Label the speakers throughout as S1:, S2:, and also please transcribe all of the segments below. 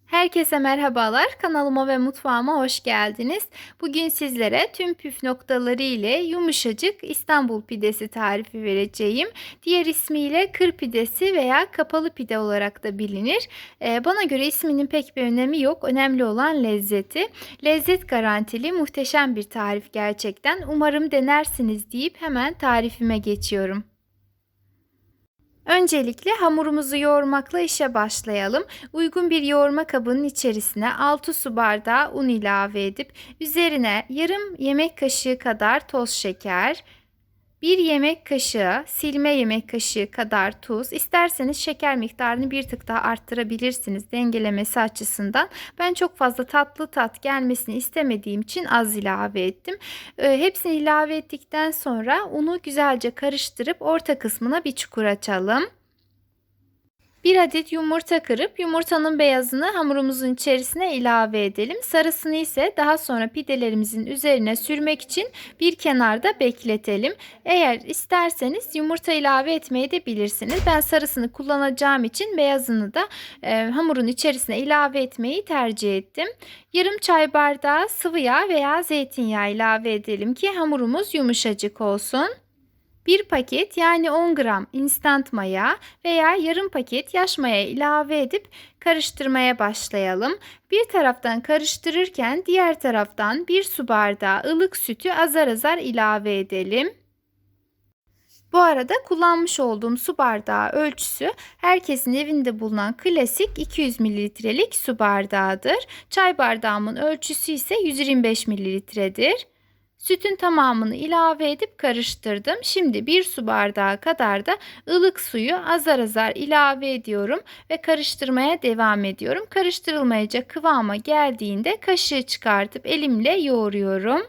S1: Herkese merhabalar. Kanalıma ve mutfağıma hoş geldiniz. Bugün sizlere tüm püf noktaları ile yumuşacık İstanbul pidesi tarifi vereceğim. Diğer ismiyle kır pidesi veya kapalı pide olarak da bilinir. Bana göre isminin pek bir önemi yok. Önemli olan lezzeti. Lezzet garantili muhteşem bir tarif gerçekten. Umarım denersiniz deyip hemen tarifime geçiyorum. Öncelikle hamurumuzu yoğurmakla işe başlayalım. Uygun bir yoğurma kabının içerisine 6 su bardağı un ilave edip üzerine yarım yemek kaşığı kadar toz şeker, 1 yemek kaşığı silme yemek kaşığı kadar tuz. İsterseniz şeker miktarını bir tık daha arttırabilirsiniz dengelemesi açısından. Ben çok fazla tatlı tat gelmesini istemediğim için az ilave ettim. Hepsini ilave ettikten sonra unu güzelce karıştırıp orta kısmına bir çukur açalım. 1 adet yumurta kırıp yumurtanın beyazını hamurumuzun içerisine ilave edelim. Sarısını ise daha sonra pidelerimizin üzerine sürmek için bir kenarda bekletelim. Eğer isterseniz yumurta ilave etmeyi de bilirsiniz. Ben sarısını kullanacağım için beyazını da hamurun içerisine ilave etmeyi tercih ettim. Yarım çay bardağı sıvı yağ veya zeytinyağı ilave edelim ki hamurumuz yumuşacık olsun. 1 paket yani 10 gram instant maya veya yarım paket yaş maya ilave edip karıştırmaya başlayalım. Bir taraftan karıştırırken diğer taraftan 1 su bardağı ılık sütü azar azar ilave edelim. Bu arada kullanmış olduğum su bardağı ölçüsü herkesin evinde bulunan klasik 200 mililitrelik su bardağıdır. Çay bardağımın ölçüsü ise 125 mililitredir. Sütün tamamını ilave edip karıştırdım. Şimdi 1 su bardağı kadar da ılık suyu azar azar ilave ediyorum ve karıştırmaya devam ediyorum. Karıştırılmayacak kıvama geldiğinde kaşığı çıkartıp elimle yoğuruyorum.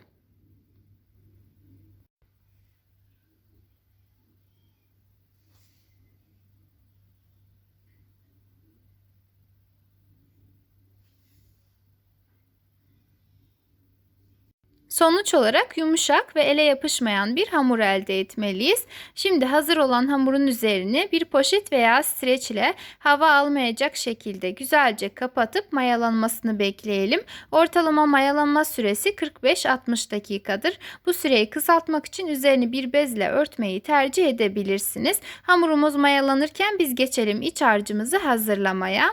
S1: Sonuç olarak yumuşak ve ele yapışmayan bir hamur elde etmeliyiz. Şimdi hazır olan hamurun üzerine bir poşet veya streç ile hava almayacak şekilde güzelce kapatıp mayalanmasını bekleyelim. Ortalama mayalanma süresi 45-60 dakikadır. Bu süreyi kısaltmak için üzerini bir bezle örtmeyi tercih edebilirsiniz. Hamurumuz mayalanırken biz geçelim iç harcımızı hazırlamaya.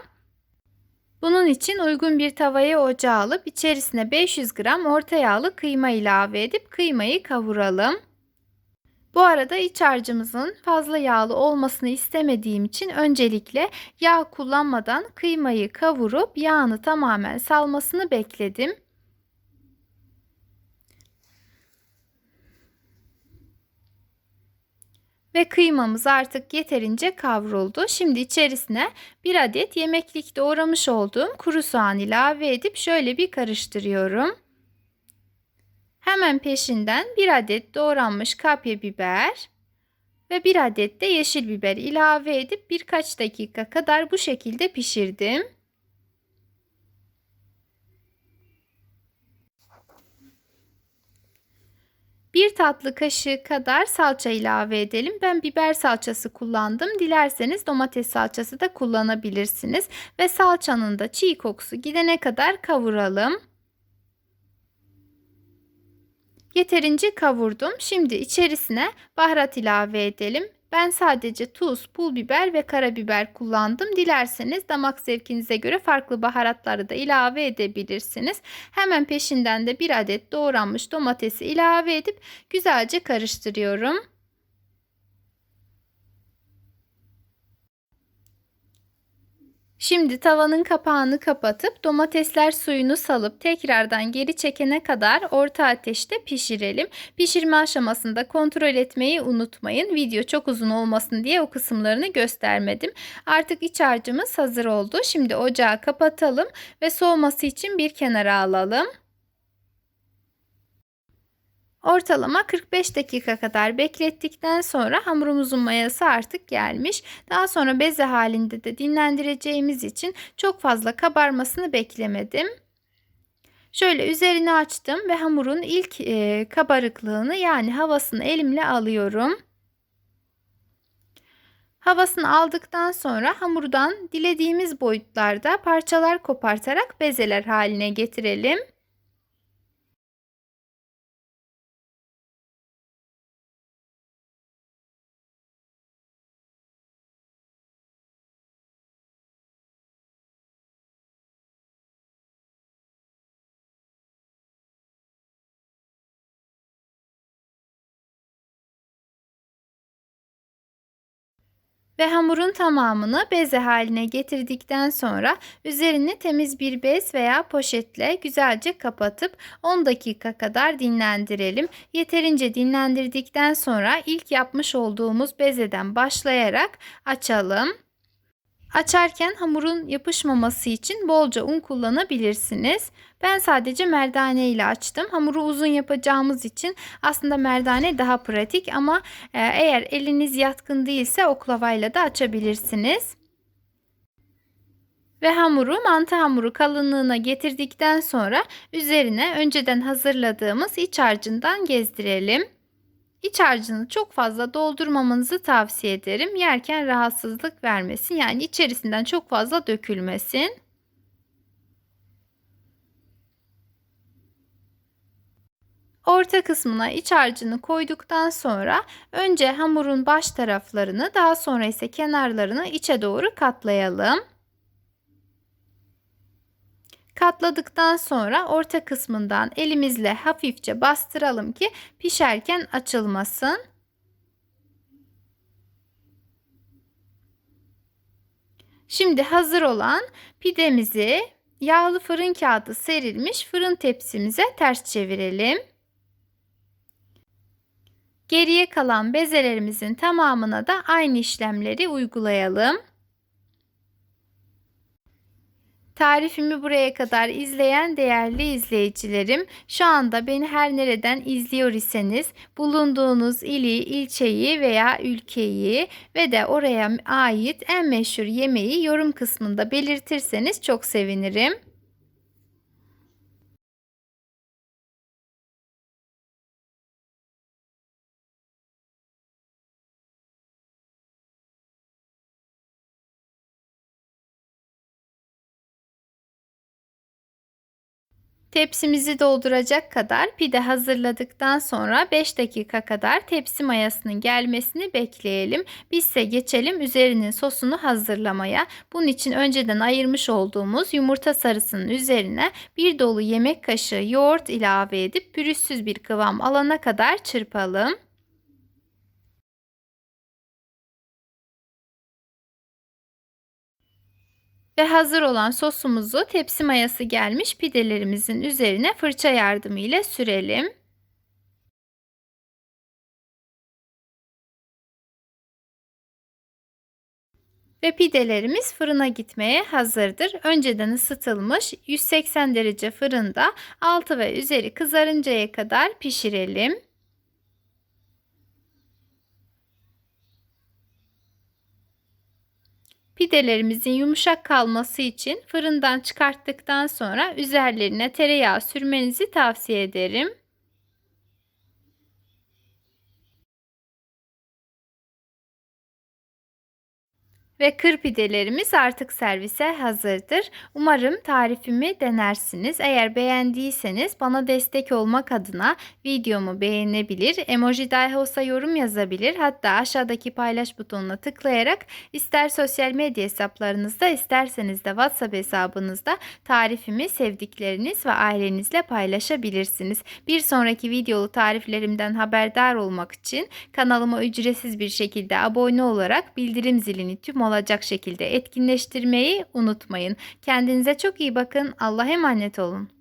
S1: Bunun için uygun bir tavayı ocağa alıp içerisine 500 gram orta yağlı kıyma ilave edip kıymayı kavuralım. Bu arada iç harcımızın fazla yağlı olmasını istemediğim için öncelikle yağ kullanmadan kıymayı kavurup yağını tamamen salmasını bekledim. Ve kıymamız artık yeterince kavruldu. Şimdi içerisine 1 adet yemeklik doğramış olduğum kuru soğan ilave edip şöyle bir karıştırıyorum. Hemen peşinden 1 adet doğranmış kapya biber ve 1 adet de yeşil biber ilave edip birkaç dakika kadar bu şekilde pişirdim. Bir tatlı kaşığı kadar salça ilave edelim. Ben biber salçası kullandım. Dilerseniz domates salçası da kullanabilirsiniz. Ve salçanın da çiğ kokusu gidene kadar kavuralım. Yeterince kavurdum. Şimdi içerisine baharat ilave edelim. Ben sadece tuz, pul biber ve karabiber kullandım. Dilerseniz damak zevkinize göre farklı baharatları da ilave edebilirsiniz. Hemen peşinden de 1 adet doğranmış domatesi ilave edip güzelce karıştırıyorum. Şimdi tavanın kapağını kapatıp domatesler suyunu salıp tekrardan geri çekene kadar orta ateşte pişirelim. Pişirme aşamasında kontrol etmeyi unutmayın. Video çok uzun olmasın diye o kısımlarını göstermedim. Artık iç harcımız hazır oldu. Şimdi ocağı kapatalım ve soğuması için bir kenara alalım. Ortalama 45 dakika kadar beklettikten sonra hamurumuzun mayası artık gelmiş. Daha sonra beze halinde de dinlendireceğimiz için çok fazla kabarmasını beklemedim. Şöyle üzerini açtım ve hamurun ilk kabarıklığını yani havasını elimle alıyorum. Havasını aldıktan sonra hamurdan dilediğimiz boyutlarda parçalar kopartarak bezeler haline getirelim. Ve hamurun tamamını beze haline getirdikten sonra üzerini temiz bir bez veya poşetle güzelce kapatıp 10 dakika kadar dinlendirelim. Yeterince dinlendirdikten sonra ilk yapmış olduğumuz bezeden başlayarak açalım. Açarken hamurun yapışmaması için bolca un kullanabilirsiniz. Ben sadece merdane ile açtım. Hamuru uzun yapacağımız için aslında merdane daha pratik ama eğer eliniz yatkın değilse oklavayla da açabilirsiniz. Ve hamuru mantı hamuru kalınlığına getirdikten sonra üzerine önceden hazırladığımız iç harcından gezdirelim. İç harcını çok fazla doldurmamanızı tavsiye ederim. Yerken rahatsızlık vermesin. Yani içerisinden çok fazla dökülmesin. Orta kısmına iç harcını koyduktan sonra önce hamurun baş taraflarını, daha sonra ise kenarlarını içe doğru katlayalım. Katladıktan sonra orta kısmından elimizle hafifçe bastıralım ki pişerken açılmasın. Şimdi hazır olan pidemizi yağlı fırın kağıdı serilmiş fırın tepsimize ters çevirelim. Geriye kalan bezelerimizin tamamına da aynı işlemleri uygulayalım. Tarifimi buraya kadar izleyen değerli izleyicilerim, şu anda beni her nereden izliyor iseniz bulunduğunuz ili, ilçeyi veya ülkeyi ve de oraya ait en meşhur yemeği yorum kısmında belirtirseniz çok sevinirim. Tepsimizi dolduracak kadar pide hazırladıktan sonra 5 dakika kadar tepsi mayasının gelmesini bekleyelim. Bizse geçelim üzerinin sosunu hazırlamaya. Bunun için önceden ayırmış olduğumuz yumurta sarısının üzerine bir dolu yemek kaşığı yoğurt ilave edip pürüzsüz bir kıvam alana kadar çırpalım. Ve hazır olan sosumuzu tepsi mayası gelmiş pidelerimizin üzerine fırça yardımı ile sürelim. Ve pidelerimiz fırına gitmeye hazırdır. Önceden ısıtılmış 180 derece fırında altı ve üzeri kızarıncaya kadar pişirelim. Pidelerimizin yumuşak kalması için fırından çıkarttıktan sonra üzerlerine tereyağı sürmenizi tavsiye ederim. Ve kır pidelerimiz artık servise hazırdır. Umarım tarifimi denersiniz. Eğer beğendiyseniz bana destek olmak adına videomu beğenebilir, emoji dahi olsa yorum yazabilir. Hatta aşağıdaki paylaş butonuna tıklayarak ister sosyal medya hesaplarınızda isterseniz de WhatsApp hesabınızda tarifimi sevdikleriniz ve ailenizle paylaşabilirsiniz. Bir sonraki videolu tariflerimden haberdar olmak için kanalıma ücretsiz bir şekilde abone olarak bildirim zilini tüm olacak şekilde etkinleştirmeyi unutmayın. Kendinize çok iyi bakın. Allah'a emanet olun.